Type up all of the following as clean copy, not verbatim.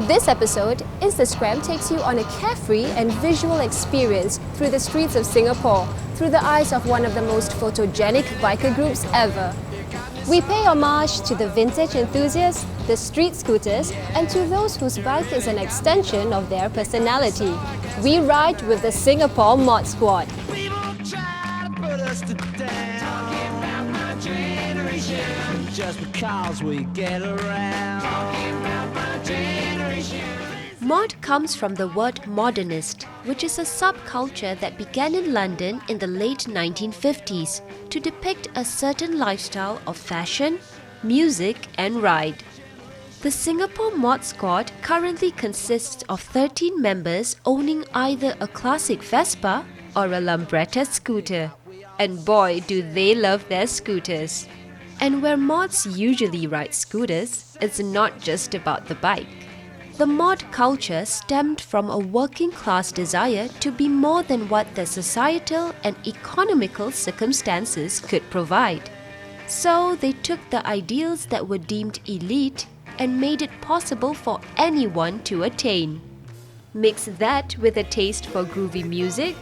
this episode, InstaScram takes you on a carefree and visual experience through the streets of Singapore, through the eyes of one of the most photogenic biker groups ever. We pay homage to the vintage enthusiasts, the street scooters, and to those whose bike is an extension of their personality. We ride with the Singapore Mod Squad. Just because we get around. Mod comes from the word modernist, which is a subculture that began in London in the late 1950s to depict a certain lifestyle of fashion, music and ride. The Singapore Mod Squad currently consists of 13 members owning either a classic Vespa or a Lambretta scooter. And boy, do they love their scooters. And where mods usually ride scooters, it's not just about the bike. The mod culture stemmed from a working class desire to be more than what their societal and economical circumstances could provide. So they took the ideals that were deemed elite and made it possible for anyone to attain. Mix that with a taste for groovy music,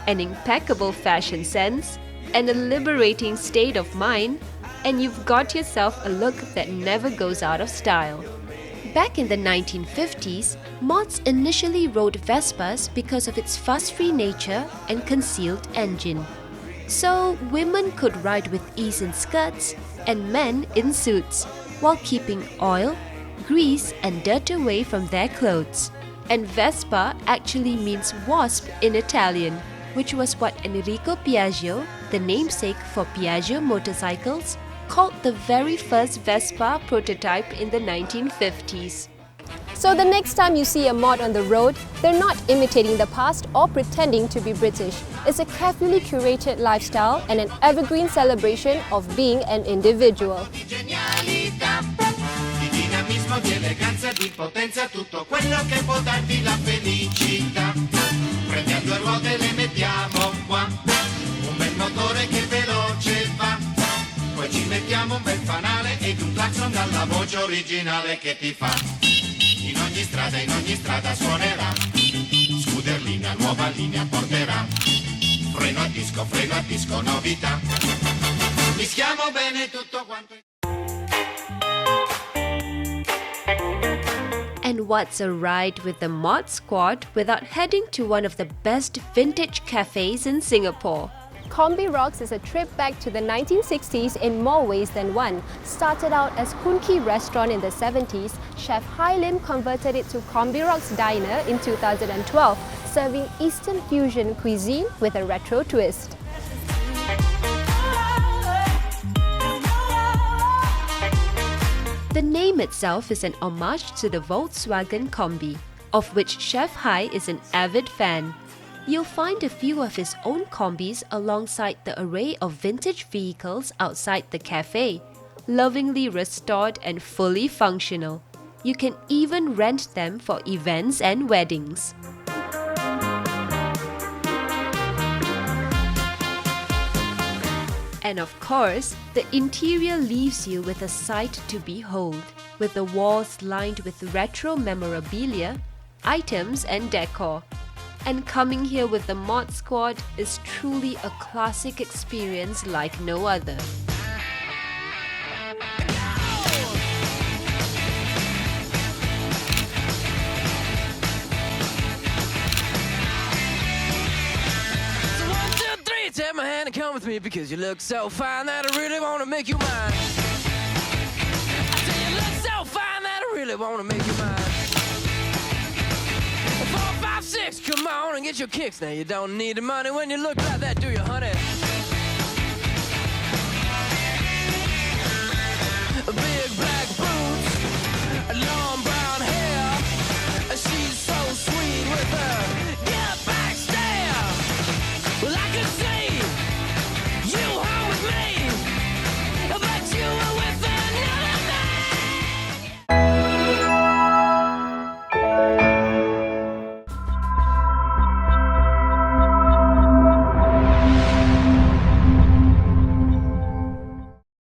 an impeccable fashion sense, and a liberating state of mind, and you've got yourself a look that never goes out of style. Back in the 1950s, mods initially rode Vespas because of its fuss-free nature and concealed engine. So women could ride with ease in skirts and men in suits, while keeping oil, grease and dirt away from their clothes. And Vespa actually means wasp in Italian, which was what Enrico Piaggio, the namesake for Piaggio motorcycles, called the very first Vespa prototype in the 1950s. So the next time you see a mod on the road, they're not imitating the past or pretending to be British. It's a carefully curated lifestyle and an evergreen celebration of being an individual. Poi ci mettiamo un bel fanale ed un clacson dalla voce originale che ti fa. In ogni strada suonerà. Scooterlina, nuova linea porterà. Freno a disco, novità. Mischiamo bene tutto quanto. And what's a ride with the Mod Squad without heading to one of the best vintage cafes in Singapore? Combi Rocks is a trip back to the 1960s in more ways than one. Started out as Kunki Restaurant in the 70s, Chef Hai Lim converted it to Combi Rocks Diner in 2012, serving Eastern fusion cuisine with a retro twist. The name itself is an homage to the Volkswagen Combi, of which Chef Hai is an avid fan. You'll find a few of his own combis alongside the array of vintage vehicles outside the cafe, lovingly restored and fully functional. You can even rent them for events and weddings. And of course, the interior leaves you with a sight to behold, with the walls lined with retro memorabilia, items and decor. And coming here with the Mod Squad is truly a classic experience like no other. So 1, 2, 3, take my hand and come with me because you look so fine that I really want to make you mine. I say you look so fine that I really want to make you mine. 4, 5, 6, come on and get your kicks. Now you don't need the money when you look like that, do you, honey?